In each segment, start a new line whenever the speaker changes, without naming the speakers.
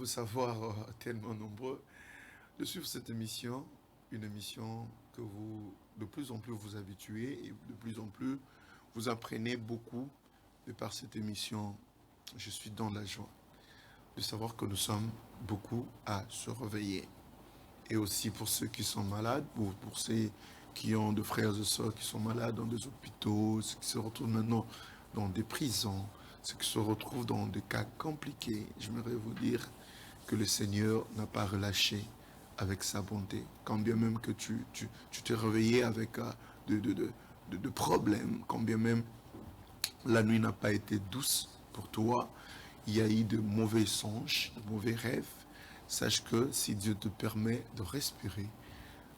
vous savoir tellement nombreux de suivre cette émission, une émission que vous, de plus en plus vous habituez et de plus en plus vous apprenez beaucoup de par cette émission. Je suis dans la joie de savoir que nous sommes beaucoup à se réveiller. Et aussi pour ceux qui sont malades, pour ceux qui ont de frères et sœurs qui sont malades dans des hôpitaux, ceux qui se retrouvent maintenant dans des prisons, ceux qui se retrouvent dans des cas compliqués, j'aimerais vous dire que le Seigneur n'a pas relâché avec sa bonté. Quand bien même que tu t'es réveillé avec de problèmes, quand bien même la nuit n'a pas été douce pour toi, il y a eu de mauvais songes, de mauvais rêves, sache que si Dieu te permet de respirer,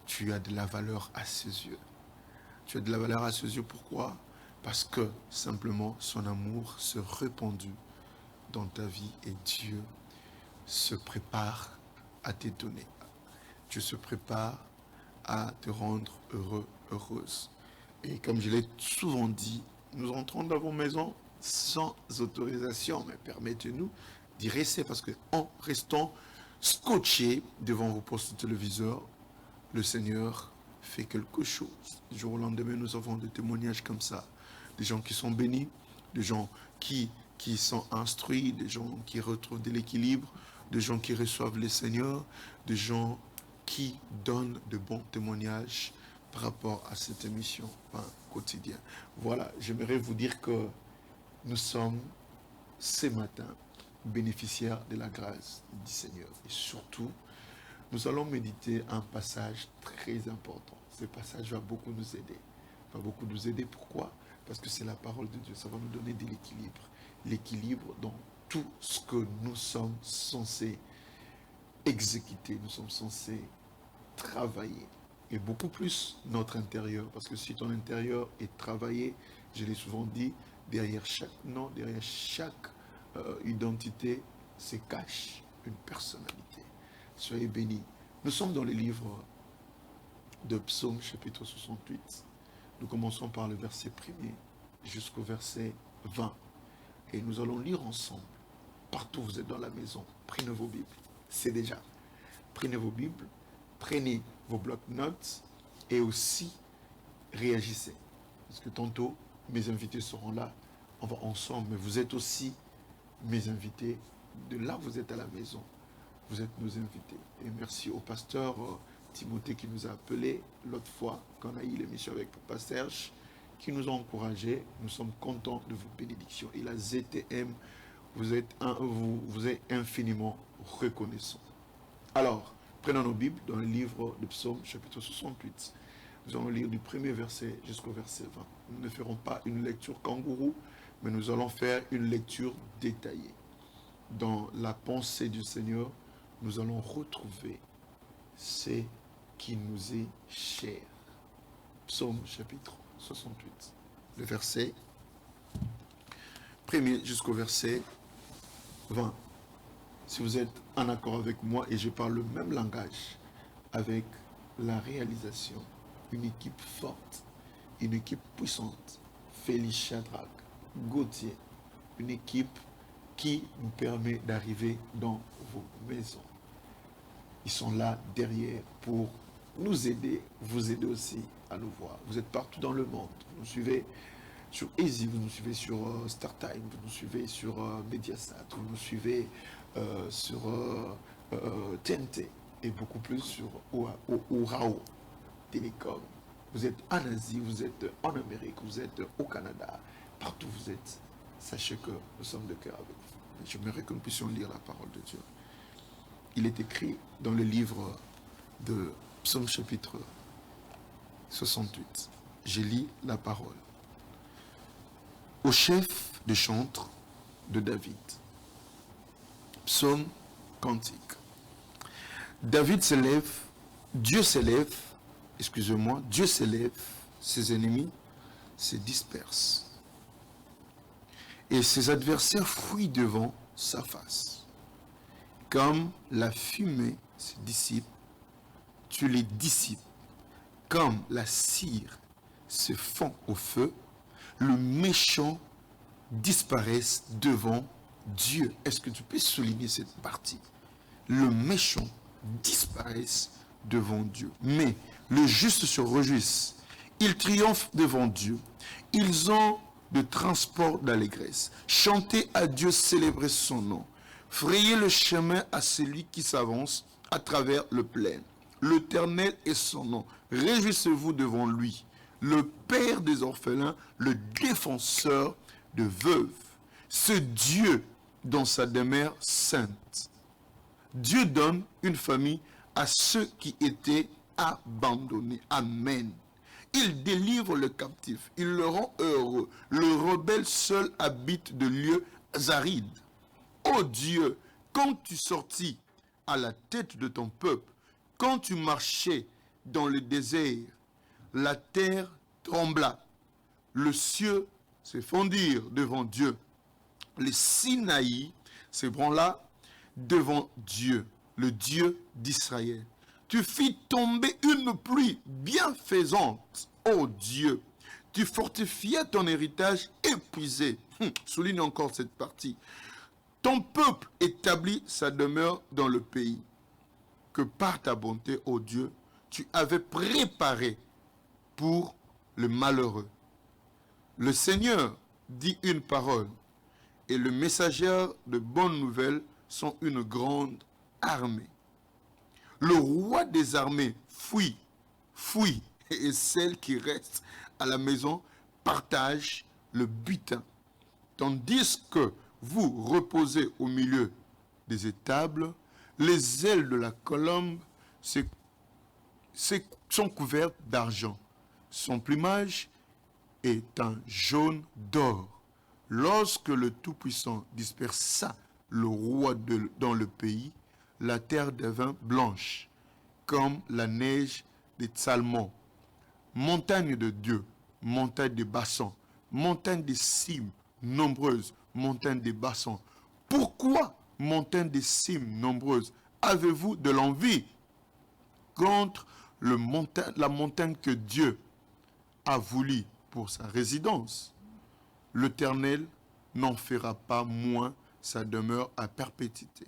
tu as de la valeur à ses yeux. Tu as de la valeur à ses yeux, pourquoi? Parce que simplement son amour se répandut dans ta vie et Dieu se prépare à t'étonner. Dieu se prépare à te rendre heureux, heureuse. Et comme je l'ai souvent dit, nous rentrons dans vos maisons sans autorisation, mais permettez-nous d'y rester parce qu'en restant scotché devant vos postes de téléviseur, le Seigneur fait quelque chose. Du jour au lendemain, nous avons des témoignages comme ça. Des gens qui sont bénis, des gens qui sont instruits, des gens qui retrouvent de l'équilibre, des gens qui reçoivent le Seigneur, des gens qui donnent de bons témoignages par rapport à cette émission quotidienne. Voilà, j'aimerais vous dire que nous sommes ce matin bénéficiaires de la grâce du Seigneur. Et surtout, nous allons méditer un passage très important. Ce passage va beaucoup nous aider. Va beaucoup nous aider. Pourquoi? Parce que c'est la parole de Dieu. Ça va nous donner de l'équilibre. L'équilibre dans tout ce que nous sommes censés exécuter. Nous sommes censés travailler. Et beaucoup plus notre intérieur. Parce que si ton intérieur est travaillé, je l'ai souvent dit, derrière chaque nom, derrière chaque identité, se cache une personnalité. Soyez bénis. Nous sommes dans le livre de Psaume, chapitre 68. Nous commençons par le verset 1er jusqu'au verset 20. Et nous allons lire ensemble. Partout où vous êtes dans la maison, prenez vos Bibles. C'est déjà. Prenez vos Bibles, prenez vos blocs-notes et aussi réagissez. Parce que tantôt, mes invités seront là. On va ensemble, mais vous êtes aussi mes invités. De là, vous êtes à la maison. Vous êtes nos invités. Et merci au pasteur Timothée qui nous a appelés l'autre fois, quand on a eu l'émission avec Papa Serge, qui nous a encouragés. Nous sommes contents de vos bénédictions. Et la ZTM, vous êtes infiniment reconnaissants. Alors, prenons nos Bibles dans le livre de Psaume, chapitre 68. Nous allons lire du premier verset jusqu'au verset 20. Nous ne ferons pas une lecture kangourou, mais nous allons faire une lecture détaillée. Dans la pensée du Seigneur, nous allons retrouver ce qui nous est cher. Psaume chapitre 68. Le verset 1er jusqu'au verset 20. Si vous êtes en accord avec moi et je parle le même langage avec la réalisation, une équipe forte, une équipe puissante, Félix Shadrach, Gauthier, une équipe qui nous permet d'arriver dans vos maisons. Ils sont là derrière pour nous aider, vous aider aussi à nous voir. Vous êtes partout dans le monde. Vous nous suivez sur Easy, vous nous suivez sur StarTime, vous nous suivez sur Mediasat, vous nous suivez sur TNT et beaucoup plus sur Ourao Télécom. Vous êtes en Asie, vous êtes en Amérique, vous êtes au Canada. Partout où vous êtes, sachez que nous sommes de cœur avec vous. J'aimerais que nous puissions lire la parole de Dieu. Il est écrit dans le livre de Psaume chapitre 68. Je lis la parole. Au chef de chantre de David. Psaume cantique. David s'élève, Dieu s'élève, Dieu s'élève, ses ennemis se dispersent. Et ses adversaires fuient devant sa face. Comme la fumée se dissipe, tu les dissipes. Comme la cire se fond au feu, le méchant disparaît devant Dieu. Est-ce que tu peux souligner cette partie? le méchant disparaissent devant Dieu. Mais le juste se réjouissent. Ils triomphent devant Dieu. Ils ont de transport d'allégresse. Chantez à Dieu, célébrez son nom. Frayez le chemin à celui qui s'avance à travers le plain. L'Éternel est son nom. Réjouissez-vous devant lui. Le Père des orphelins, le défenseur de veuves. Ce Dieu dans sa demeure sainte. Dieu donne une famille à ceux qui étaient abandonnés. Amen. Il délivre le captif, il le rend heureux. Le rebelle seul habite de lieux arides. Ô Dieu, quand tu sortis à la tête de ton peuple, quand tu marchais dans le désert, la terre trembla, le ciel se fondirent devant Dieu, les Sinaï s'ébranla devant Dieu, le Dieu d'Israël. Tu fis tomber une pluie bienfaisante, ô Dieu. Tu fortifiais ton héritage épuisé. Souligne encore cette partie. Ton peuple établit sa demeure dans le pays que par ta bonté, ô Dieu, tu avais préparé pour le malheureux. Le Seigneur dit une parole et le messager de bonnes nouvelles sont une grande armée. Le roi des armées fuit, et celle qui reste à la maison partage le butin. Tandis que vous reposez au milieu des étables, les ailes de la colombe sont couvertes d'argent. Son plumage est un jaune d'or. Lorsque le Tout-Puissant dispersa le roi dans le pays, la terre devint blanche, comme la neige des Salmons. Montagne de Dieu, montagne des bassins, montagne des cimes nombreuses, montagne des bassins. Pourquoi, montagne des cimes nombreuses, avez-vous de l'envie contre la montagne que Dieu a voulu pour sa résidence? L'Éternel n'en fera pas moins sa demeure à perpétuité.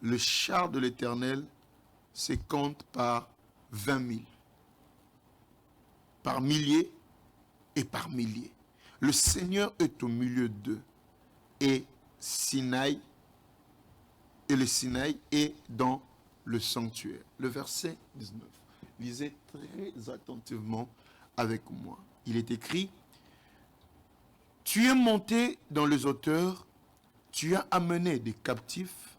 Le char de l'Éternel se compte par 20 000, par milliers et par milliers. Le Seigneur est au milieu d'eux et le Sinaï est dans le sanctuaire. Le verset 19. Lisez très attentivement avec moi. Il est écrit: tu es monté dans les hauteurs, tu as amené des captifs,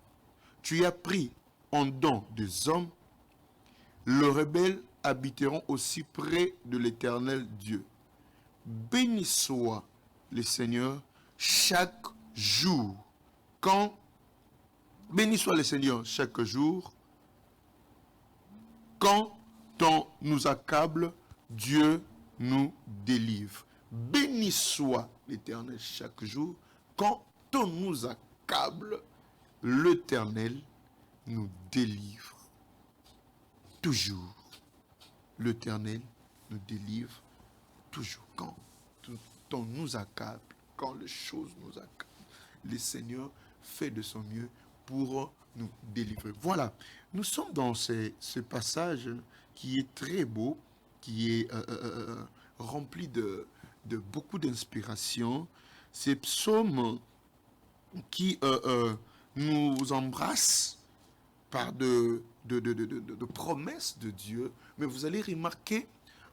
tu as pris en don des hommes. Les rebelles habiteront aussi près de l'Éternel Dieu. Béni soit le Seigneur chaque jour. Béni soit le Seigneur chaque jour. Quand on nous accable, Dieu nous délivre. Béni soit l'Éternel chaque jour. Quand on nous accable, l'Éternel nous délivre. Toujours. L'Éternel nous délivre toujours. Quand on nous accable, quand les choses nous accablent, le Seigneur fait de son mieux pour nous délivrer. Voilà, nous sommes dans ce passage qui est très beau, qui est rempli de beaucoup d'inspiration. Ces psaumes qui nous embrassent par de promesses de Dieu. Mais vous allez remarquer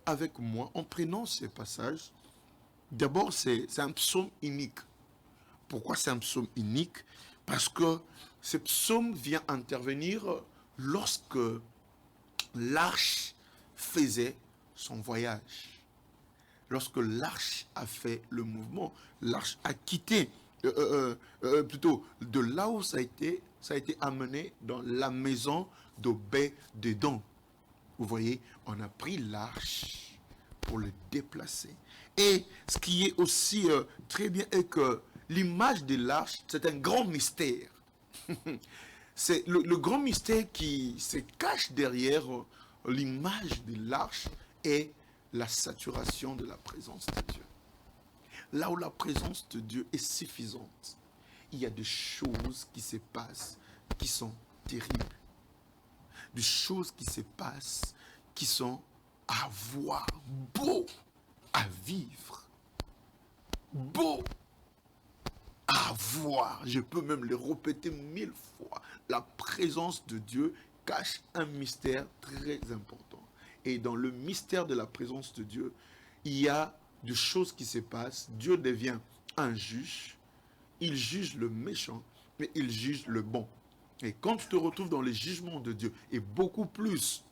avec moi, en prenant ces passages, d'abord c'est un psaume unique. Pourquoi c'est un psaume unique? Parce que ce psaume vient intervenir lorsque l'arche faisait son voyage. Lorsque l'arche a fait le mouvement, l'arche a quitté, plutôt de là où ça a été amené dans la maison d'Obéd-Édom. Vous voyez, on a pris l'arche pour le déplacer. Et ce qui est aussi très bien est que l'image de l'arche, c'est un grand mystère. C'est le grand mystère qui se cache derrière l'image de l'arche est la saturation de la présence de Dieu. Là où la présence de Dieu est suffisante, il y a des choses qui se passent qui sont terribles, de choses qui se passent, qui sont à voir, beaux à vivre, beaux à voir. Je peux même le répéter 1000 fois. La présence de Dieu cache un mystère très important. Et dans le mystère de la présence de Dieu, il y a des choses qui se passent. Dieu devient un juge. Il juge le méchant, mais il juge le bon. Et quand tu te retrouves dans les jugements de Dieu, et beaucoup plus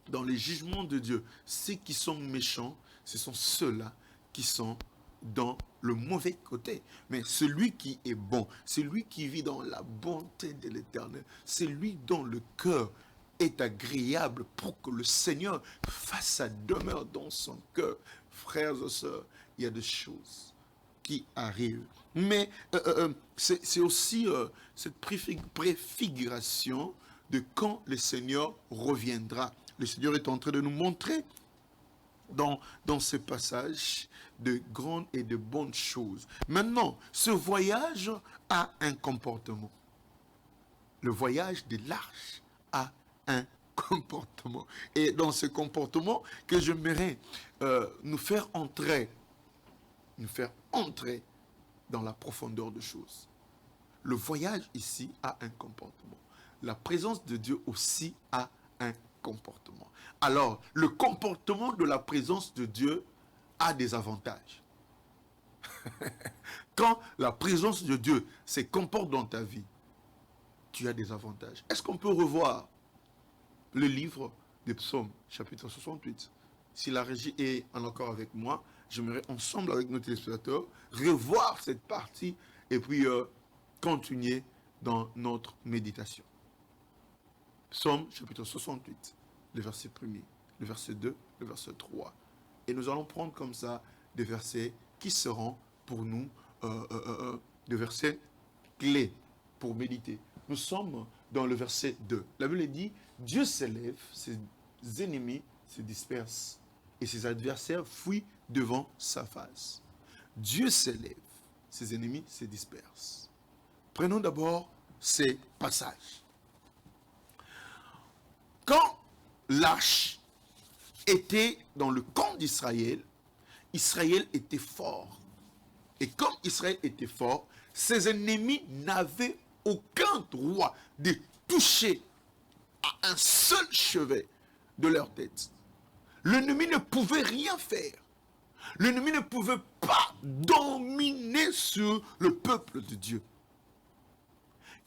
dans les jugements de Dieu, ceux qui sont méchants, ce sont ceux-là qui sont dans le mauvais côté. Mais celui qui est bon, celui qui vit dans la bonté de l'Éternel, celui dont le cœur est agréable pour que le Seigneur fasse sa demeure dans son cœur. Frères et sœurs, il y a des choses qui arrivent. Mais c'est aussi cette préfiguration de quand le Seigneur reviendra. Le Seigneur est en train de nous montrer dans ce passage de grandes et de bonnes choses. Maintenant, ce voyage a un comportement. Le voyage de l'arche a un comportement. Et dans ce comportement que j'aimerais nous faire entrer dans la profondeur des choses. Le voyage ici a un comportement. La présence de Dieu aussi a un comportement. Alors, le comportement de la présence de Dieu a des avantages. Quand la présence de Dieu se comporte dans ta vie, tu as des avantages. Est-ce qu'on peut revoir le livre des psaumes, chapitre 68? Si la régie est en accord avec moi, j'aimerais ensemble avec nos téléspectateurs revoir cette partie et puis continuer dans notre méditation. Psaume chapitre 68, le verset 1er, le verset 2, le verset 3. Et nous allons prendre comme ça des versets qui seront pour nous des versets clés pour méditer. Nous sommes dans le verset 2. La Bible dit, Dieu s'élève, ses ennemis se dispersent et ses adversaires fuient devant sa face. Dieu s'élève, ses ennemis se dispersent. Prenons d'abord ces passages. Quand l'arche était dans le camp d'Israël, Israël était fort. Et comme Israël était fort, ses ennemis n'avaient aucun droit de toucher à un seul chevet de leur tête. L'ennemi ne pouvait rien faire. L'ennemi ne pouvait pas dominer sur le peuple de Dieu.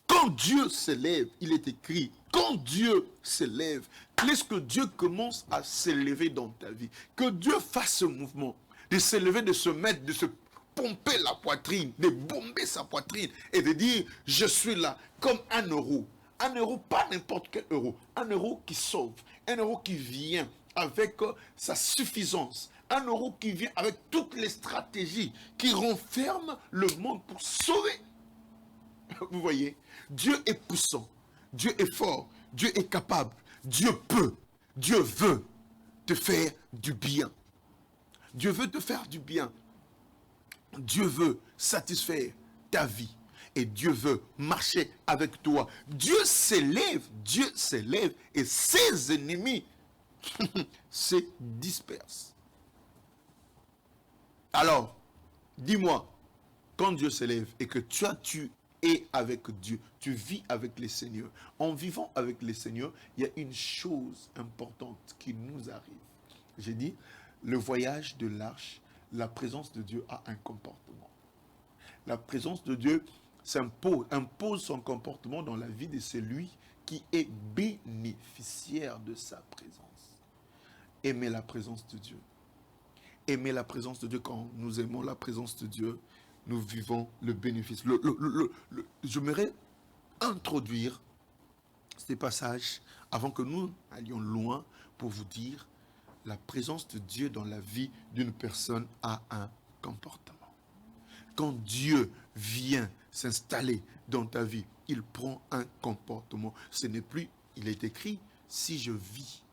Quand Dieu s'élève, il est écrit, quand Dieu s'élève, laisse que Dieu commence à s'élever dans ta vie. Que Dieu fasse ce mouvement, de s'élever, de se mettre, de se pomper la poitrine, de bomber sa poitrine et de dire, je suis là, comme un euro. Un euro, pas n'importe quel euro. Un euro qui sauve, un euro qui vient avec sa suffisance. Un euro qui vient avec toutes les stratégies qui renferment le monde pour sauver. Vous voyez, Dieu est puissant, Dieu est fort, Dieu est capable, Dieu peut, Dieu veut te faire du bien. Dieu veut te faire du bien. Dieu veut satisfaire ta vie. Et Dieu veut marcher avec toi. Dieu s'élève et ses ennemis se dispersent. Alors, dis-moi, quand Dieu s'élève et que tu es avec Dieu, tu vis avec le Seigneur. En vivant avec le Seigneur, il y a une chose importante qui nous arrive. J'ai dit, le voyage de l'arche, la présence de Dieu a un comportement. La présence de Dieu impose son comportement dans la vie de celui qui est bénéficiaire de sa présence. Aimer la présence de Dieu. Aimer la présence de Dieu. Quand nous aimons la présence de Dieu, nous vivons le bénéfice. J'aimerais introduire ces passages avant que nous allions loin pour vous dire la présence de Dieu dans la vie d'une personne a un comportement. Quand Dieu vient s'installer dans ta vie, il prend un comportement. Ce n'est plus, il est écrit, si je vis,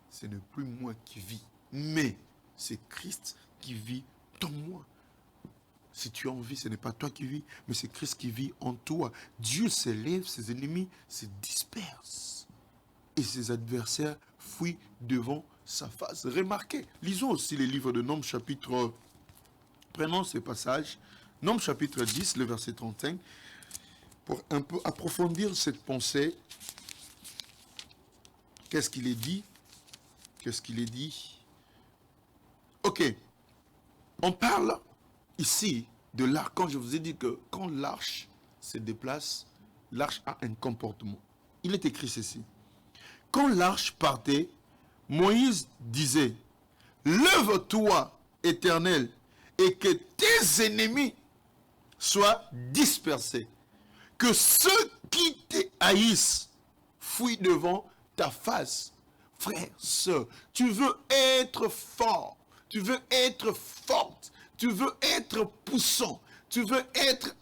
ce n'est plus moi qui vis, mais c'est Christ qui vit en moi. Si tu as envie, ce n'est pas toi qui vis, mais c'est Christ qui vit en toi. Dieu s'élève, ses ennemis se dispersent. et ses adversaires fuient devant sa face. Remarquez, lisons aussi les livres de Nombres chapitre... Prenons ces passages. Nombres chapitre 10, le verset 35, pour un peu approfondir cette pensée. Qu'est-ce qu'il est dit? Qu'est-ce qu'il est dit? Ok. On parle ici de l'arche. Quand je vous ai dit que quand l'arche se déplace, l'arche a un comportement. Il est écrit ceci. Quand l'arche partait, Moïse disait, « Lève-toi, Éternel, et que tes ennemis soient dispersés. Que ceux qui te haïssent fuient devant ta face. » Frère, sœur, tu veux être fort, tu veux être forte, tu veux être puissant, tu veux être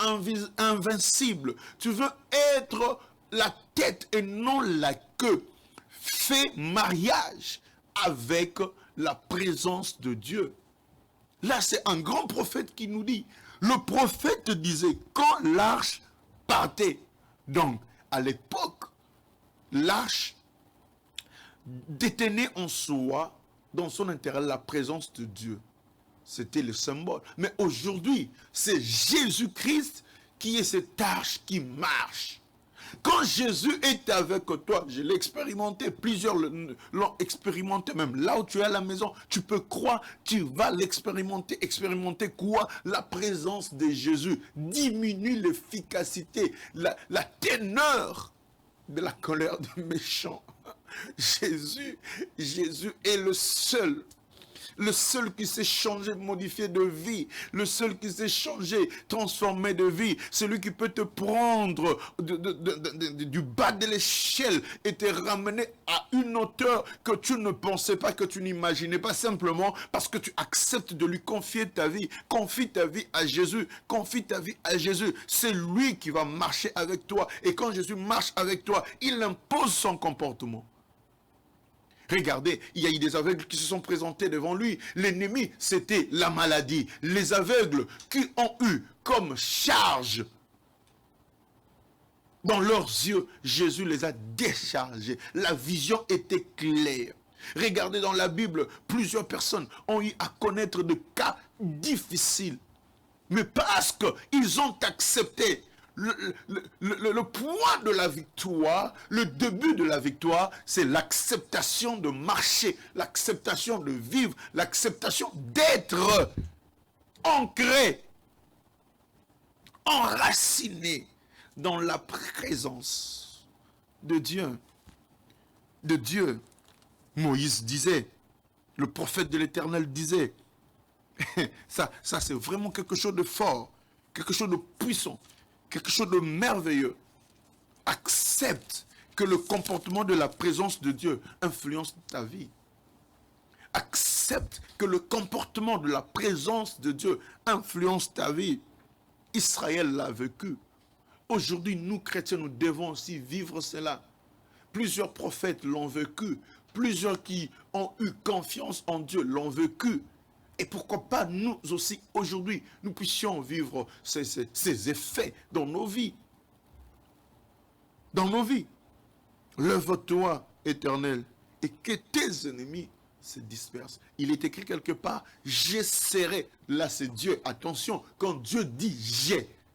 invincible, tu veux être la tête et non la queue. Fais mariage avec la présence de Dieu. Là, c'est un grand prophète qui nous dit. Le prophète disait, quand l'arche partait, donc à l'époque, l'arche détenait en soi, dans son intérieur, la présence de Dieu. C'était le symbole. Mais aujourd'hui, c'est Jésus-Christ qui est cette arche qui marche. Quand Jésus est avec toi, je l'ai expérimenté, plusieurs l'ont expérimenté, même là où tu es à la maison, tu peux croire, tu vas l'expérimenter. Expérimenter quoi? La présence de Jésus diminue l'efficacité, la teneur de la colère du méchant. Jésus est le seul qui s'est changé, modifié de vie, le seul qui s'est changé, transformé de vie, celui qui peut te prendre du bas de l'échelle et te ramener à une hauteur que tu ne pensais pas, que tu n'imaginais pas, simplement parce que tu acceptes de lui confier ta vie. Confie ta vie à Jésus, confie ta vie à Jésus. C'est lui qui va marcher avec toi. Et quand Jésus marche avec toi, il impose son comportement. Regardez, il y a eu des aveugles qui se sont présentés devant lui. L'ennemi, c'était la maladie. Les aveugles qui ont eu comme charge dans leurs yeux, Jésus les a déchargés. La vision était claire. Regardez dans la Bible, plusieurs personnes ont eu à connaître de cas difficiles. Mais parce qu'ils ont accepté le point de la victoire, le début de la victoire, c'est l'acceptation de marcher, l'acceptation de vivre, l'acceptation d'être ancré, enraciné dans la présence de Dieu. De Dieu. Moïse disait, le prophète de l'Éternel disait, ça c'est vraiment quelque chose de fort, quelque chose de puissant, quelque chose de merveilleux. Accepte que le comportement de la présence de Dieu influence ta vie. Accepte que le comportement de la présence de Dieu influence ta vie. Israël l'a vécu. Aujourd'hui, nous chrétiens, nous devons aussi vivre cela. Plusieurs prophètes l'ont vécu. Plusieurs qui ont eu confiance en Dieu l'ont vécu. Et pourquoi pas nous aussi, aujourd'hui, nous puissions vivre ces effets dans nos vies. Dans nos vies. Lève-toi, Éternel, et que tes ennemis se dispersent. Il est écrit quelque part, j'essaierai. Là, c'est Dieu. Attention, quand Dieu dit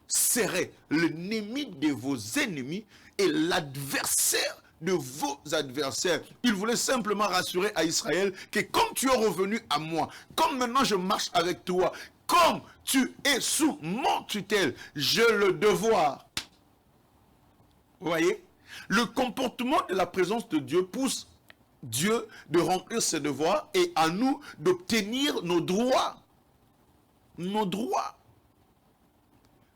j'essaierai, l'ennemi de vos ennemis et l'adversaire de vos adversaires. Il voulait simplement rassurer à Israël que comme tu es revenu à moi, comme maintenant je marche avec toi, comme tu es sous mon tutelle, j'ai le devoir. Vous voyez? Le comportement de la présence de Dieu pousse Dieu de remplir ses devoirs et à nous d'obtenir nos droits. Nos droits.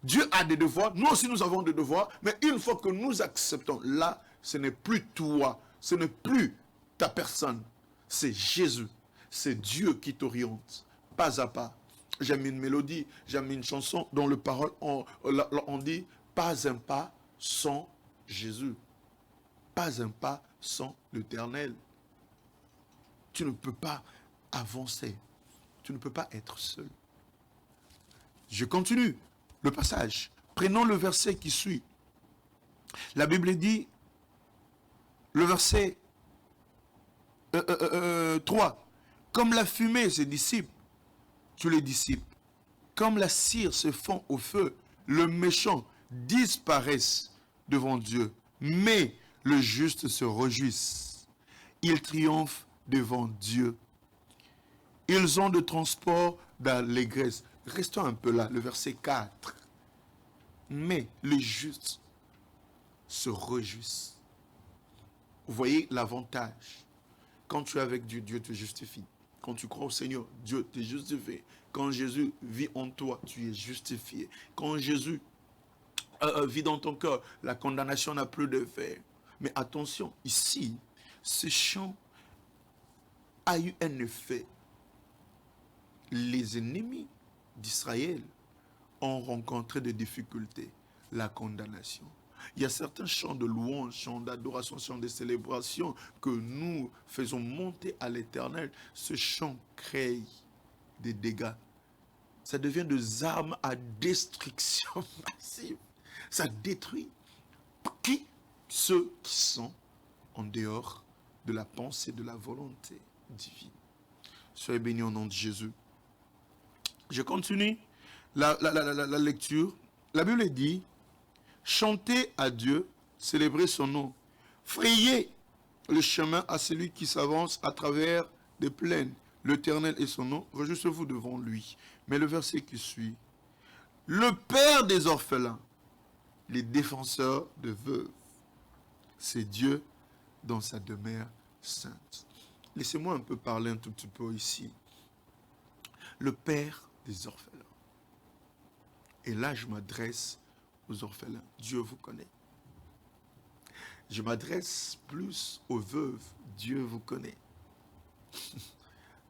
Dieu a des devoirs, nous aussi nous avons des devoirs, mais une fois que nous acceptons, là, ce n'est plus toi, ce n'est plus ta personne, c'est Jésus, c'est Dieu qui t'oriente, pas à pas. J'ai mis une mélodie, j'ai mis une chanson dont le parole, on dit, pas un pas sans Jésus, pas un pas sans l'Éternel. Tu ne peux pas avancer, tu ne peux pas être seul. Je continue le passage, prenons le verset qui suit. La Bible dit, le verset 3. Comme la fumée se dissipe, tu les dissipes. Comme la cire se fond au feu, le méchant disparaisse devant Dieu, mais le juste se réjouisse. Il triomphe devant Dieu. Ils ont de transport d'allégresse. Restons un peu là, le verset 4. Mais les justes se réjouissent. Vous voyez l'avantage. Quand tu es avec Dieu, Dieu te justifie. Quand tu crois au Seigneur, Dieu te justifie. Quand Jésus vit en toi, tu es justifié. Quand Jésus vit dans ton cœur, la condamnation n'a plus d'effet. Mais attention, ici, ce chant a eu un effet. Les ennemis d'Israël ont rencontré des difficultés, la condamnation. Il y a certains chants de louange, chants d'adoration, chants de célébration que nous faisons monter à l'Éternel. Ce chant crée des dégâts. Ça devient des armes à destruction massive. Ça détruit qui? Ceux qui sont en dehors de la pensée, de la volonté divine. Soyez bénis au nom de Jésus. Je continue la lecture. La Bible dit, chantez à Dieu, célébrez son nom. Frayez le chemin à celui qui s'avance à travers des plaines. L'Éternel est son nom, réjouissez-vous devant lui. Mais le verset qui suit, le Père des orphelins, les défenseurs de veuves, c'est Dieu dans sa demeure sainte. Laissez-moi un peu parler un tout petit peu ici. Le Père des orphelins. Et là, je m'adresse aux orphelins. Dieu vous connaît. Je m'adresse plus aux veuves. Dieu vous connaît.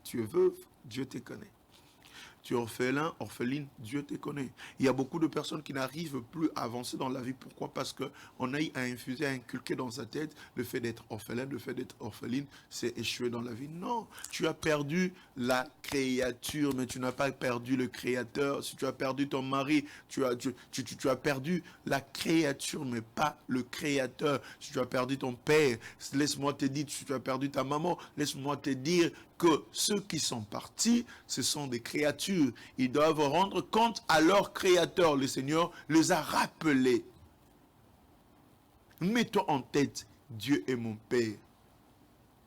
Tu es veuve, Dieu te connaît. Tu es orphelin, orpheline, Dieu te connaît. Il y a beaucoup de personnes qui n'arrivent plus à avancer dans la vie. Pourquoi? Parce qu'on a infuser, à inculquer dans sa tête le fait d'être orphelin, le fait d'être orpheline, c'est échouer dans la vie. Non, tu as perdu la créature, mais tu n'as pas perdu le créateur. Si tu as perdu ton mari, tu as perdu la créature, mais pas le créateur. Si tu as perdu ton père, laisse-moi te dire, si tu as perdu ta maman, laisse-moi te dire que ceux qui sont partis, ce sont des créatures. Ils doivent rendre compte à leur créateur. Le Seigneur les a rappelés. Mets-toi en tête, Dieu est mon Père.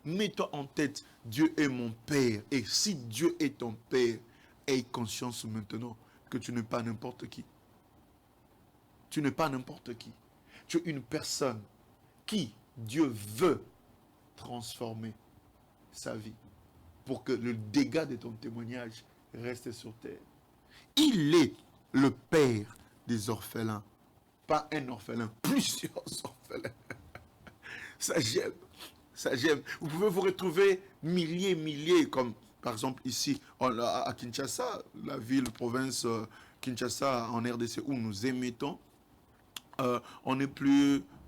Mets-toi en tête, Dieu est mon Père. Et si Dieu est ton Père, aie conscience maintenant que tu n'es pas n'importe qui. Tu n'es pas n'importe qui. Tu es une personne qui Dieu veut transformer sa vie pour que le dégât de ton témoignage reste sur terre. Il est le Père des orphelins. Pas un orphelin, plusieurs orphelins. Ça j'aime. Ça j'aime. Vous pouvez vous retrouver milliers, comme par exemple ici à Kinshasa, la ville, province Kinshasa en RDC où nous émettons. On est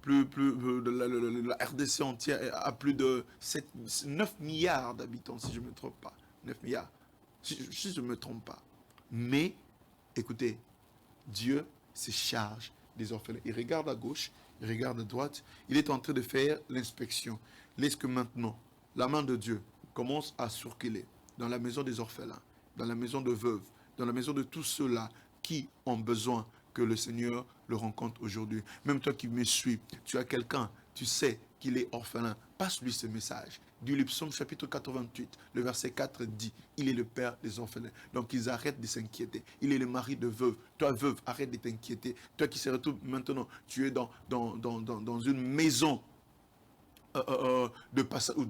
la RDC entière a plus de 9 milliards d'habitants, si je ne me trompe pas. 9 milliards, si je ne me trompe pas. Mais, écoutez, Dieu se charge des orphelins. Il regarde à gauche, il regarde à droite, il est en train de faire l'inspection. Laisse que maintenant, la main de Dieu commence à circuler dans la maison des orphelins, dans la maison de veuves, dans la maison de tous ceux-là qui ont besoin que le Seigneur le rencontre aujourd'hui. Même toi qui me suis, tu as quelqu'un, tu sais qu'il est orphelin. Passe-lui ce message. Du Psaume chapitre 88, le verset 4 dit, il est le père des orphelins. Donc ils arrêtent de s'inquiéter. Il est le mari de veuve. Toi veuve, arrête de t'inquiéter. Toi qui se retrouve maintenant, tu es dans une maison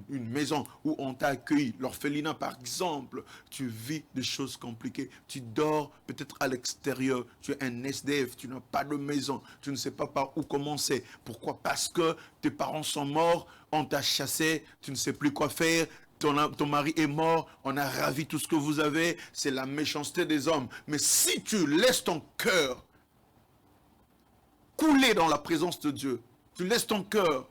une maison où on t'a accueilli, l'orphelinat par exemple, tu vis des choses compliquées, tu dors peut-être à l'extérieur, tu es un SDF, tu n'as pas de maison, tu ne sais pas par où commencer. Pourquoi? Parce que tes parents sont morts, on t'a chassé, tu ne sais plus quoi faire, ton mari est mort, on a ravi tout ce que vous avez, c'est la méchanceté des hommes. Mais si tu laisses ton cœur couler dans la présence de Dieu, tu laisses ton cœur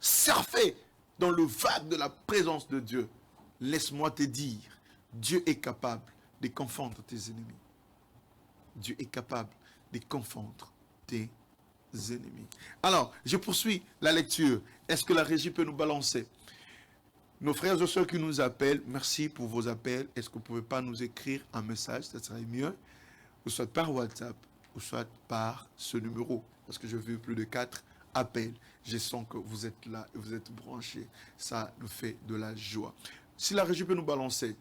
surfer dans le vague de la présence de Dieu, laisse-moi te dire, Dieu est capable de confondre tes ennemis. Dieu est capable de confondre tes ennemis. Alors, je poursuis la lecture. Est-ce que la régie peut nous balancer? Nos frères et sœurs qui nous appellent, merci pour vos appels. Est-ce que vous ne pouvez pas nous écrire un message? Ça serait mieux. Ou soit par WhatsApp, ou soit par ce numéro. Parce que je veux plus de 4 appels. Je sens que vous êtes là et vous êtes branchés. Ça nous fait de la joie. Si la régie peut nous balancer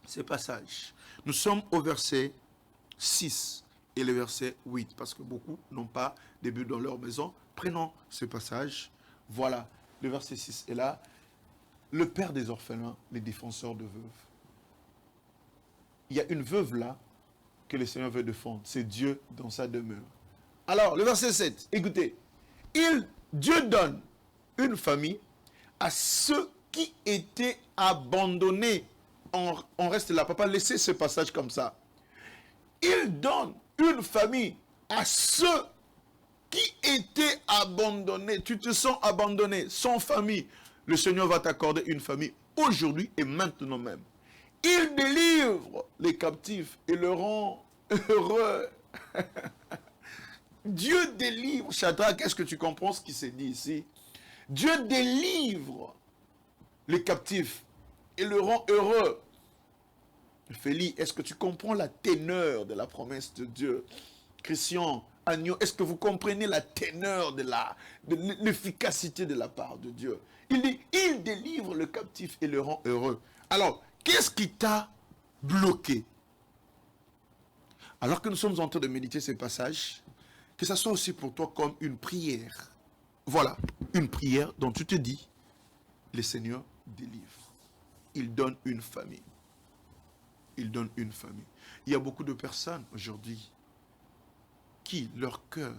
ces passages. Nous sommes au verset 6 et le verset 8. Parce que beaucoup n'ont pas de Bible dans leur maison. Prenons ce passage. Voilà, le verset 6 est là. Le père des orphelins, les défenseurs de veuves. Il y a une veuve là que le Seigneur veut défendre. C'est Dieu dans sa demeure. Alors, le verset 7, écoutez. Dieu donne une famille à ceux qui étaient abandonnés. On reste là. Papa, laissez ce passage comme ça. Il donne une famille à ceux qui étaient abandonnés. Tu te sens abandonné, sans famille. Le Seigneur va t'accorder une famille aujourd'hui et maintenant même. Il délivre les captifs et le rend heureux. Dieu délivre. Shadrach, est-ce que tu comprends ce qui s'est dit ici? Dieu délivre les captifs et le rend heureux. Félix, est-ce que tu comprends la teneur de la promesse de Dieu? Christian, Agneau, est-ce que vous comprenez la teneur de l'efficacité de la part de Dieu? Il dit, il délivre le captif et le rend heureux. Alors, qu'est-ce qui t'a bloqué? Alors que nous sommes en train de méditer ces passages, que ça soit aussi pour toi comme une prière. Voilà, une prière dont tu te dis, le Seigneur délivre. Il donne une famille. Il donne une famille. Il y a beaucoup de personnes aujourd'hui qui, leur cœur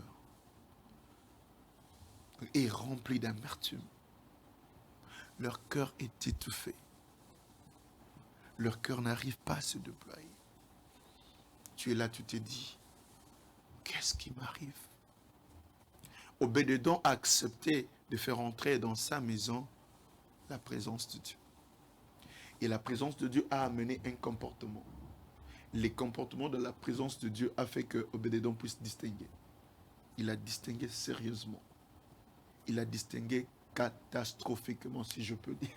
est rempli d'amertume. Leur cœur est étouffé. Leur cœur n'arrive pas à se déployer. Tu es là, tu te dis, qu'est-ce qui m'arrive? Obédédon a accepté de faire entrer dans sa maison la présence de Dieu. Et la présence de Dieu a amené un comportement. Les comportements de la présence de Dieu a fait que Obédédon puisse distinguer. Il a distingué sérieusement. Il a distingué catastrophiquement, si je peux dire.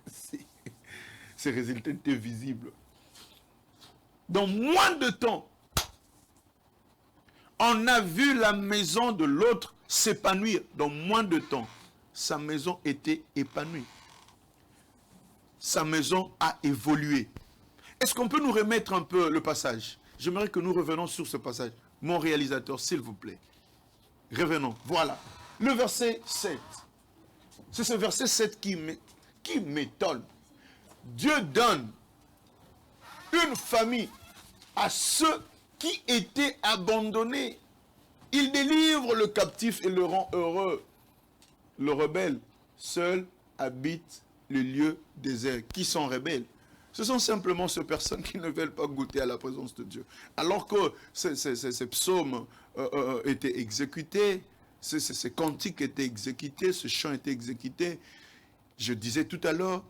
Ces résultats étaient visibles. Dans moins de temps, on a vu la maison de l'autre s'épanouir. Dans moins de temps, sa maison était épanouie. Sa maison a évolué. Est-ce qu'on peut nous remettre un peu le passage? J'aimerais que nous revenions sur ce passage. Mon réalisateur, s'il vous plaît. Revenons. Voilà. Le verset 7. C'est ce verset 7 qui m'étonne. Dieu donne une famille à ceux qui étaient abandonnés. Il délivre le captif et le rend heureux. Le rebelle seul habite le lieu désert. Qui sont rebelles? Ce sont simplement ces personnes qui ne veulent pas goûter à la présence de Dieu. Alors que ces psaumes étaient exécutés, ces cantiques étaient exécutés, ce chant était exécuté. Je disais tout à l'heure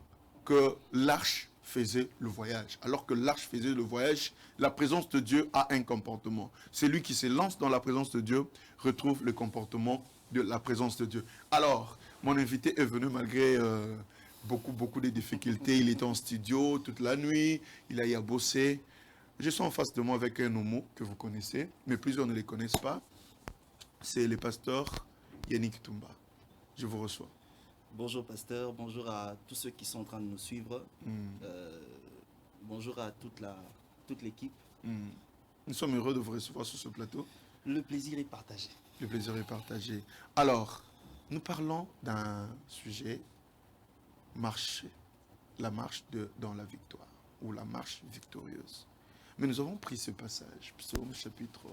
que l'arche faisait le voyage. Alors que l'arche faisait le voyage, la présence de Dieu a un comportement. Celui qui se lance dans la présence de Dieu retrouve le comportement de la présence de Dieu. Alors, mon invité est venu malgré beaucoup de difficultés. Il était en studio toute la nuit, il a y à bosser. Je suis en face de moi avec un homo que vous connaissez, mais plusieurs ne les connaissent pas. C'est le pasteur Yannick Toumba. Je vous reçois.
Bonjour pasteur, bonjour à tous ceux qui sont en train de nous suivre. Bonjour à toute l'équipe.
Nous sommes heureux de vous recevoir sur ce plateau.
Le plaisir est partagé.
Le plaisir est partagé. Alors, nous parlons d'un sujet, la marche dans la victoire, ou la marche victorieuse. Mais nous avons pris ce passage, Psaume chapitre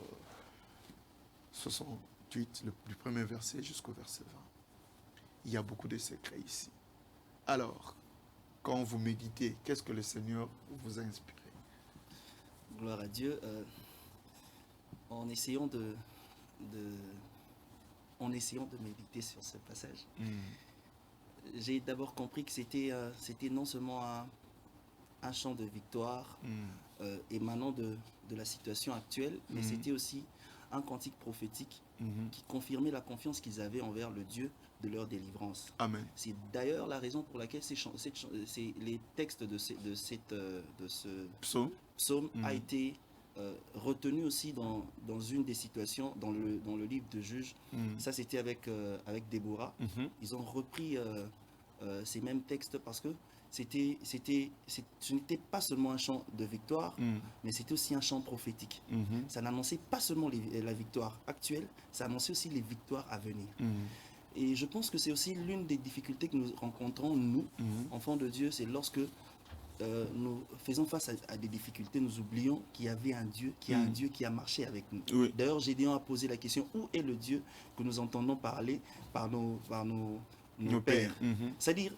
68, du premier verset jusqu'au verset 20. Il y a beaucoup de secrets ici. Alors, quand vous méditez, qu'est-ce que le Seigneur vous a inspiré?
Gloire à Dieu. En essayant de méditer sur ce passage, j'ai d'abord compris que c'était non seulement un chant de victoire émanant de la situation actuelle, mais c'était aussi un cantique prophétique qui confirmait la confiance qu'ils avaient envers le Dieu de leur délivrance.
Amen.
C'est d'ailleurs la raison pour laquelle les textes de ce psaume a été retenu aussi dans une des situations, dans le livre de Juges. Ça, c'était avec Déborah. Ils ont repris ces mêmes textes parce que ce n'était pas seulement un chant de victoire, mais c'était aussi un chant prophétique. Ça n'annonçait pas seulement la victoire actuelle, ça annonçait aussi les victoires à venir. Et je pense que c'est aussi l'une des difficultés que nous rencontrons, nous, enfants de Dieu, c'est lorsque nous faisons face à des difficultés, nous oublions qu'il y avait un Dieu, un Dieu qui a marché avec nous.
Oui.
D'ailleurs, Gédéon a posé la question, où est le Dieu que nous entendons parler par nos pères? C'est-à-dire,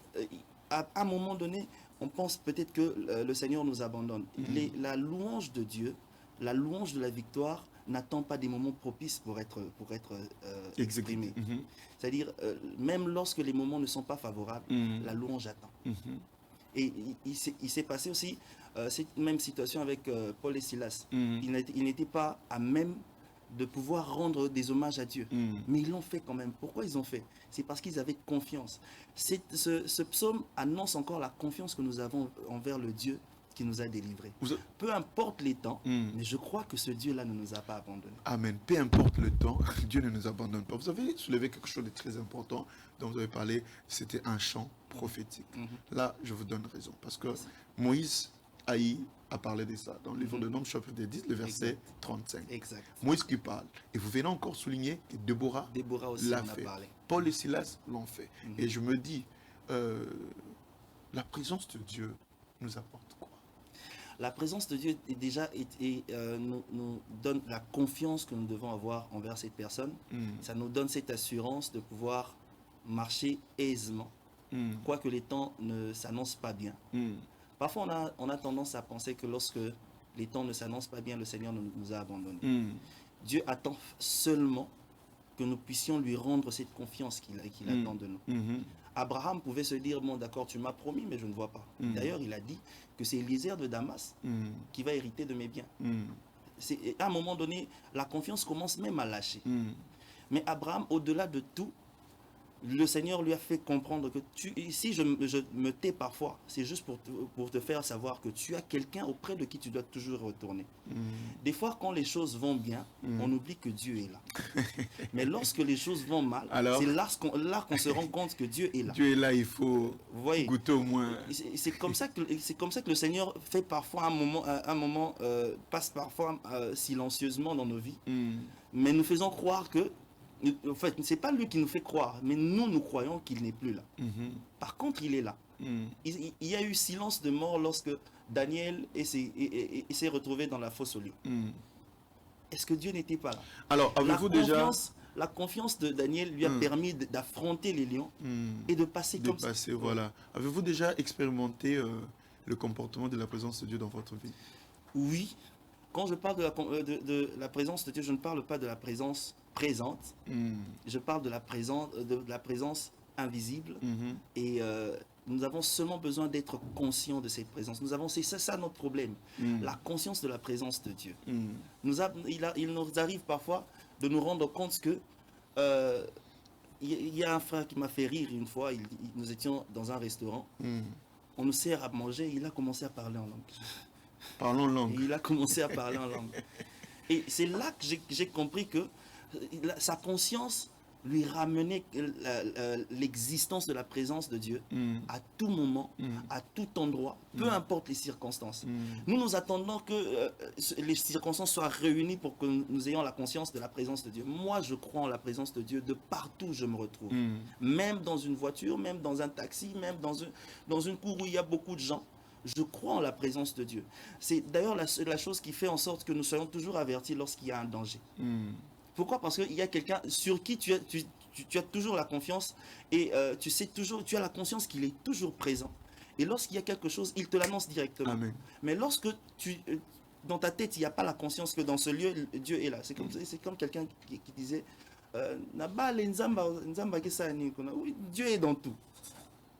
à un moment donné, on pense peut-être que le Seigneur nous abandonne. La louange de Dieu, la louange de la victoire, n'attend pas des moments propices pour être exprimée. C'est-à-dire, même lorsque les moments ne sont pas favorables, la louange attend. Et il s'est passé aussi cette même situation avec Paul et Silas. Ils n'étaient pas à même de pouvoir rendre des hommages à Dieu. Mais ils l'ont fait quand même. Pourquoi ils ont fait? C'est parce qu'ils avaient confiance. Ce psaume annonce encore la confiance que nous avons envers le Dieu qui nous a délivrés. Peu importe les temps, mais je crois que ce Dieu-là ne nous a pas abandonnés.
Amen. Peu importe le temps, Dieu ne nous abandonne pas. Vous avez soulevé quelque chose de très important dont vous avez parlé, c'était un chant prophétique. Là, je vous donne raison. Parce que Moïse a parlé de ça dans le livre de Nombres, chapitre 10, le verset 35.
Exact.
Moïse qui parle. Et vous venez encore souligner que Déborah
aussi
l'a fait. Paul et Silas l'ont fait. Et je me dis, la présence de Dieu nous apporte quoi?
La présence de Dieu nous donne la confiance que nous devons avoir envers cette personne. Ça nous donne cette assurance de pouvoir marcher aisément, quoique les temps ne s'annoncent pas bien. Parfois, on a tendance à penser que lorsque les temps ne s'annoncent pas bien, le Seigneur nous a abandonnés. Dieu attend seulement que nous puissions lui rendre cette confiance qu'il attend de nous. Abraham pouvait se dire, bon d'accord, tu m'as promis, mais je ne vois pas. D'ailleurs, il a dit que c'est Eliezer de Damas qui va hériter de mes biens. À un moment donné, la confiance commence même à lâcher. Mais Abraham, au-delà de tout, le Seigneur lui a fait comprendre que si je me tais parfois, c'est juste pour te faire savoir que tu as quelqu'un auprès de qui tu dois toujours retourner. Des fois, quand les choses vont bien, on oublie que Dieu est là. Mais lorsque les choses vont mal, c'est là qu'on se rend compte que Dieu est là.
Dieu est là, il faut goûter au moins.
C'est comme ça que le Seigneur fait parfois un moment passe parfois silencieusement dans nos vies. Mais nous faisons croire que en fait, c'est pas lui qui nous fait croire, mais nous croyons qu'il n'est plus là. Par contre, il est là. Il y a eu silence de mort lorsque Daniel s'est retrouvé dans la fosse aux lions. Est-ce que Dieu n'était pas là?
Alors, avez-vous déjà...
La confiance de Daniel lui a permis d'affronter les lions et de passer comme ça.
Voilà. Avez-vous déjà expérimenté le comportement de la présence de Dieu dans votre vie?
Oui. Quand je parle de la présence de Dieu, je ne parle pas de la présence présente. Je parle de la présence invisible. Et nous avons seulement besoin d'être conscients de cette présence. C'est ça notre problème. La conscience de la présence de Dieu. Il nous arrive parfois de nous rendre compte que il y a un frère qui m'a fait rire une fois. Nous étions dans un restaurant. On nous sert à manger. Il a commencé à parler en langue.
Parlons langue.
Et il a commencé à parler en langue. Et c'est là que j'ai compris que sa conscience lui ramenait l'existence de la présence de Dieu à tout moment, à tout endroit, peu importe les circonstances. Nous attendons que les circonstances soient réunies pour que nous ayons la conscience de la présence de Dieu. Moi, je crois en la présence de Dieu de partout où je me retrouve. Même dans une voiture, même dans un taxi, même dans une cour où il y a beaucoup de gens. Je crois en la présence de Dieu. C'est d'ailleurs la chose qui fait en sorte que nous soyons toujours avertis lorsqu'il y a un danger. Pourquoi? Parce qu'il y a quelqu'un sur qui tu as toujours la confiance et tu as la conscience qu'il est toujours présent. Et lorsqu'il y a quelque chose, il te l'annonce directement.
Amen.
Mais lorsque dans ta tête, il n'y a pas la conscience que dans ce lieu, Dieu est là. C'est comme quelqu'un qui disait oui, Dieu est dans tout.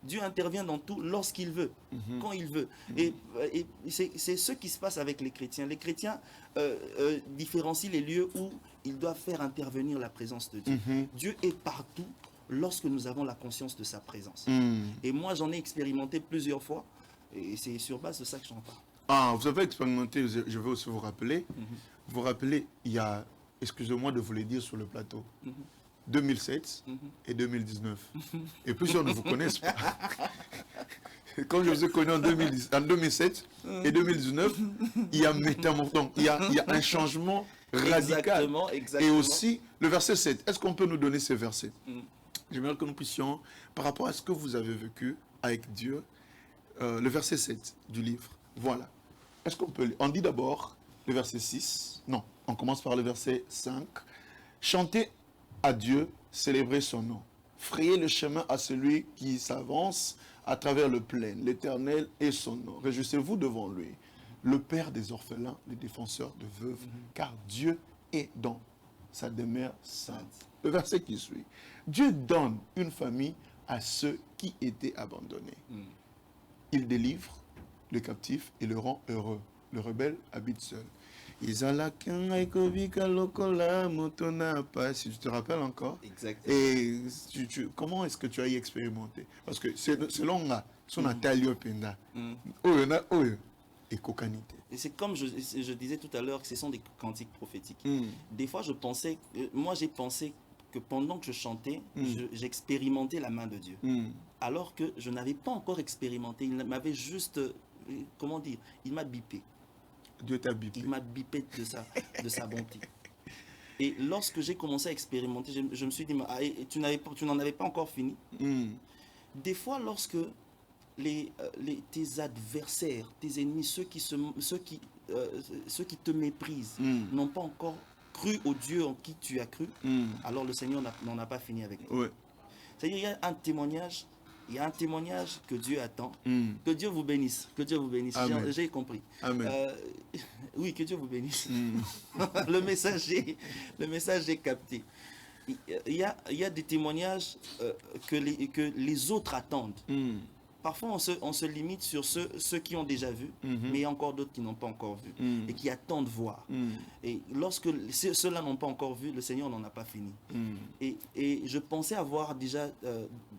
Dieu intervient dans tout lorsqu'il veut, quand il veut. Et c'est ce qui se passe avec les chrétiens. Les chrétiens différencient les lieux où ils doivent faire intervenir la présence de Dieu. Dieu est partout, lorsque nous avons la conscience de sa présence. Et moi, j'en ai expérimenté plusieurs fois, et c'est sur base de ça que j'en parle.
Ah, vous avez expérimenté, je vais aussi vous rappeler. Vous rappelez, il y a, excusez-moi de vous le dire sur le plateau, 2007 et 2019. Et plusieurs ne vous connaissent pas. Quand je vous ai connu en 2007 et 2019, il y a métamorphose, il y a un changement radical.
Exactement.
Et aussi, le verset 7, est-ce qu'on peut nous donner ces versets? J'aimerais que nous puissions, par rapport à ce que vous avez vécu avec Dieu, le verset 7 du livre. Voilà. Est-ce qu'on peut... On dit d'abord le verset 6. Non, on commence par le verset 5. Chantez à Dieu, célébrez son nom. Frayez le chemin à celui qui s'avance à travers le plain. L'Éternel est son nom. Réjouissez-vous devant lui. Le Père des orphelins, le défenseur de veuves, car Dieu est dans sa demeure sainte. Le verset qui suit. Dieu donne une famille à ceux qui étaient abandonnés. Il délivre le captif et le rend heureux. Le rebelle habite seul. Si tu te rappelles encore.
Exactement.
Et comment est-ce que tu as y expérimenté? Parce que selon son atalio penda, et cocanité.
Et c'est comme je disais tout à l'heure que ce sont des cantiques prophétiques. Des fois, j'ai pensé que pendant que je chantais, j'expérimentais la main de Dieu. Alors que je n'avais pas encore expérimenté. Il m'avait juste, comment dire, il m'a bipé.
Dieu t'a bipé.
Il m'a bipé de sa bonté. Et lorsque j'ai commencé à expérimenter, je me suis dit, tu n'en avais pas encore fini. Des fois, lorsque tes adversaires, tes ennemis, ceux qui te méprisent, n'ont pas encore cru au Dieu en qui tu as cru, alors le Seigneur n'en a pas fini avec toi.
Ouais.
C'est-à-dire, il y a un témoignage. Il y a un témoignage que Dieu attend. Que Dieu vous bénisse. Que Dieu vous bénisse. J'ai compris.
Amen.
Oui, que Dieu vous bénisse. Le message est capté. Il y a des témoignages que les autres attendent. Parfois, on se limite sur ceux qui ont déjà vu, mais il y a encore d'autres qui n'ont pas encore vu et qui attendent voir. Et lorsque ceux-là n'ont pas encore vu, le Seigneur n'en a pas fini. Et je pensais avoir déjà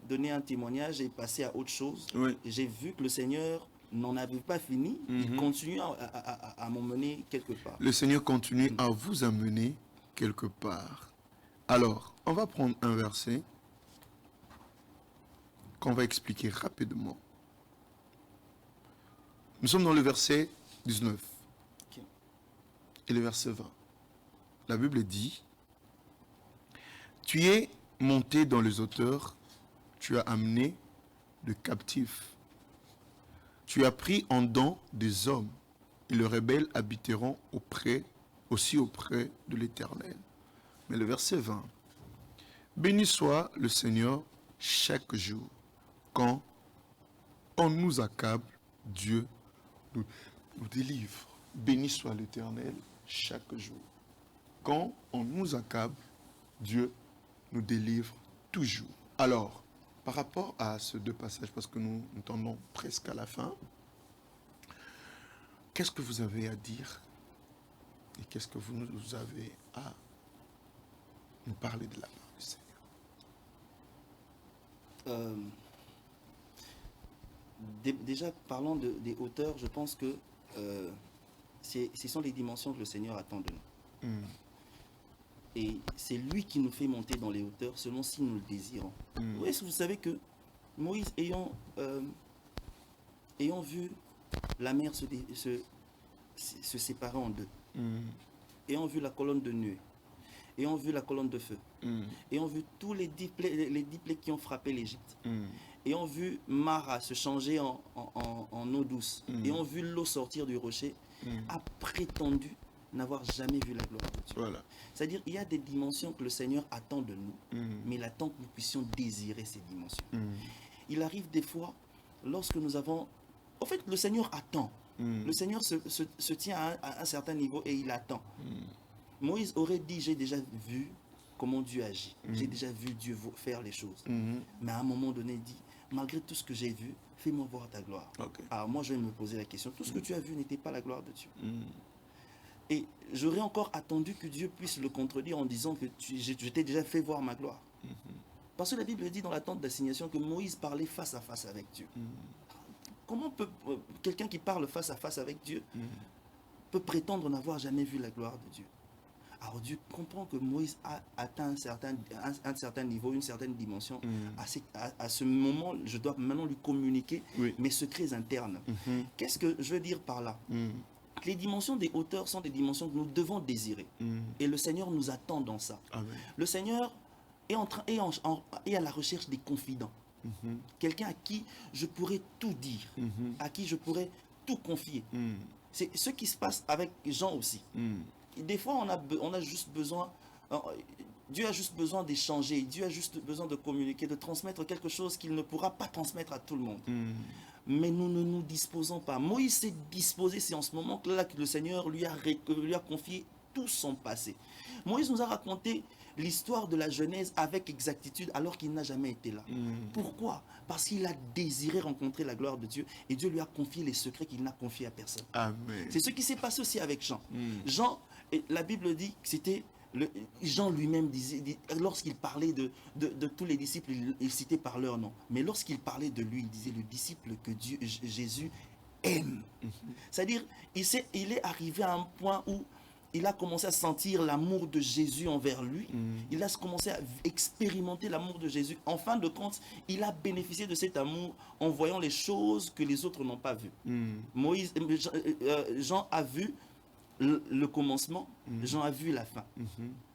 donné un témoignage et passé à autre chose.
Oui.
J'ai vu que le Seigneur n'en avait pas fini. Il continue à m'emmener quelque part.
Le Seigneur continue à vous amener quelque part. Alors, on va prendre un verset qu'on va expliquer rapidement. Nous sommes dans le verset 19 et le verset 20. La Bible dit: tu es monté dans les hauteurs, tu as amené de captifs. Tu as pris en don des hommes, et les rebelles habiteront aussi auprès de l'Éternel. Mais le verset 20. Béni soit le Seigneur chaque jour. Quand on nous accable, Dieu nous délivre. Béni soit l'Éternel chaque jour. Quand on nous accable, Dieu nous délivre toujours. Alors, par rapport à ces deux passages, parce que nous tendons presque à la fin, qu'est-ce que vous avez à dire et qu'est-ce que vous avez à nous parler de la part du Seigneur?
Déjà, parlant des hauteurs, je pense que ce sont les dimensions que le Seigneur attend de nous. Et c'est lui qui nous fait monter dans les hauteurs seulement si nous le désirons. Oui, vous savez que Moïse, ayant vu la mer se séparer en deux, ayant vu la colonne de nuée, ayant vu la colonne de feu, ayant vu tous les 10 plaies qui ont frappé l'Égypte, ayant vu Mara se changer en eau douce, ayant vu l'eau sortir du rocher, a prétendu n'avoir jamais vu la gloire de Dieu.
Voilà.
C'est-à-dire, il y a des dimensions que le Seigneur attend de nous, mais il attend que nous puissions désirer ces dimensions. Il arrive des fois, lorsque nous avons... En fait, le Seigneur attend. Le Seigneur se tient à un certain niveau et il attend. Moïse aurait dit, j'ai déjà vu comment Dieu agit. J'ai déjà vu Dieu faire les choses. Mais à un moment donné, il dit, malgré tout ce que j'ai vu, fais-moi voir ta gloire.
Okay.
Alors moi, je vais me poser la question, tout ce que tu as vu n'était pas la gloire de Dieu. Et j'aurais encore attendu que Dieu puisse le contredire en disant que je t'ai déjà fait voir ma gloire. Parce que la Bible dit dans la tente d'assignation que Moïse parlait face à face avec Dieu. Comment peut quelqu'un qui parle face à face avec Dieu peut prétendre n'avoir jamais vu la gloire de Dieu? Alors Dieu comprend que Moïse a atteint un certain niveau, une certaine dimension. À ce moment, je dois maintenant lui communiquer mes secrets internes. Qu'est-ce que je veux dire par là? Les dimensions des hauteurs sont des dimensions que nous devons désirer. Et le Seigneur nous attend dans ça. Amen. Le Seigneur est à la recherche des confidents. Quelqu'un à qui je pourrais tout dire, à qui je pourrais tout confier. C'est ce qui se passe avec Jean aussi. Des fois, on a juste besoin, Dieu a juste besoin d'échanger, Dieu a juste besoin de communiquer, de transmettre quelque chose qu'il ne pourra pas transmettre à tout le monde. Mais nous ne nous disposons pas. Moïse s'est disposé, c'est en ce moment-là que le Seigneur lui a confié tout son passé. Moïse nous a raconté l'histoire de la Genèse avec exactitude alors qu'il n'a jamais été là. Pourquoi? Parce qu'il a désiré rencontrer la gloire de Dieu et Dieu lui a confié les secrets qu'il n'a confiés à personne. Amen. C'est ce qui s'est passé aussi avec Jean. Jean, la Bible dit que c'était Jean lui-même disait, lorsqu'il parlait de tous les disciples, il citait par leur nom. Mais lorsqu'il parlait de lui, il disait le disciple que Jésus aime. C'est-à-dire, il est arrivé à un point où il a commencé à sentir l'amour de Jésus envers lui. Il a commencé à expérimenter l'amour de Jésus. En fin de compte, il a bénéficié de cet amour en voyant les choses que les autres n'ont pas vues. Jean a vu le commencement, Jean a vu la fin.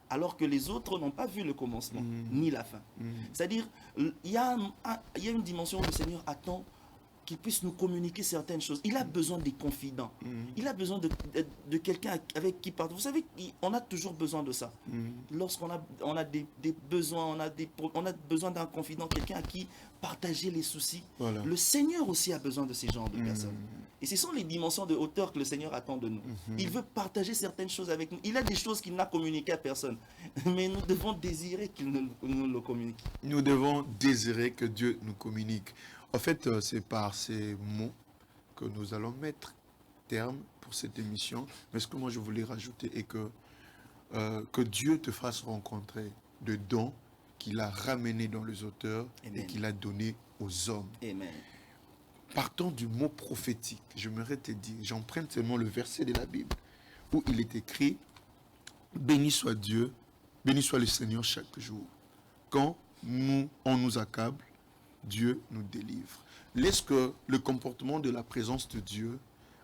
Alors que les autres n'ont pas vu le commencement, ni la fin. C'est-à-dire, il y a une dimension où le Seigneur attend qu'il puisse nous communiquer certaines choses. Il a besoin des confidents. Il a besoin de quelqu'un avec qui parler. Vous savez, on a toujours besoin de ça. Lorsqu'on a des besoins, on a besoin d'un confident, quelqu'un à qui partager les soucis. Voilà. Le Seigneur aussi a besoin de ces genres de personnes. Et ce sont les dimensions de hauteur que le Seigneur attend de nous. Il veut partager certaines choses avec nous. Il a des choses qu'il n'a communiquées à personne. Mais nous devons désirer qu'il nous le communique.
Nous devons désirer que Dieu nous communique. En fait, c'est par ces mots que nous allons mettre terme pour cette émission. Mais ce que moi je voulais rajouter est que Dieu te fasse rencontrer de dons qu'il a ramenés dans les auteurs. Amen. Et qu'il a donnés aux hommes.
Amen.
Partons du mot prophétique. J'aimerais te dire, j'emprunte seulement le verset de la Bible où il est écrit « Béni soit Dieu, béni soit le Seigneur chaque jour. Quand on nous accable, Dieu nous délivre. » Laisse que le comportement de la présence de Dieu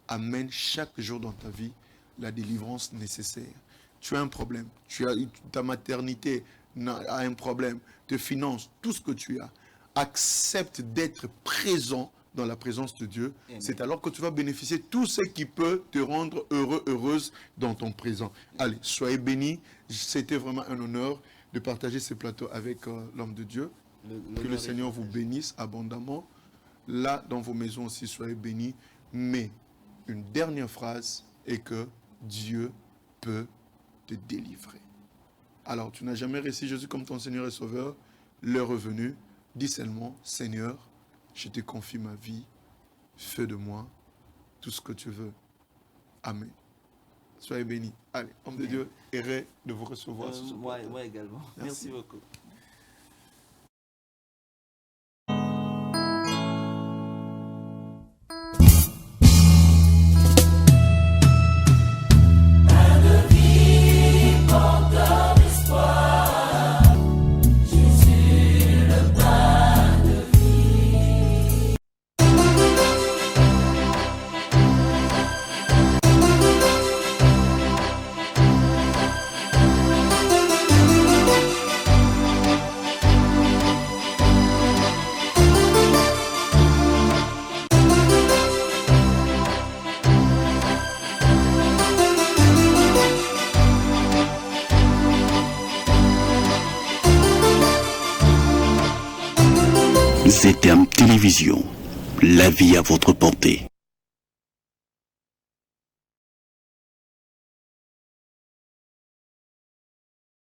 amène chaque jour dans ta vie la délivrance nécessaire. Tu as un problème, ta maternité a un problème, tes finances, tout ce que tu as. Accepte d'être présent dans la présence de Dieu. Amen. C'est alors que tu vas bénéficier de tout ce qui peut te rendre heureux, heureuse dans ton présent. Allez, soyez bénis. C'était vraiment un honneur de partager ce plateau avec l'homme de Dieu. Que le Seigneur vous bénisse abondamment. Là, dans vos maisons aussi, soyez bénis. Mais une dernière phrase est que Dieu peut te délivrer. Alors, tu n'as jamais reçu Jésus comme ton Seigneur et Sauveur. L'heure revenue, dis seulement, Seigneur, je te confie ma vie. Fais de moi tout ce que tu veux. Amen. Soyez bénis. Allez, homme de Dieu, heureux de vous recevoir.
Moi également. Merci beaucoup.
ZTM Télévision, la vie à votre portée.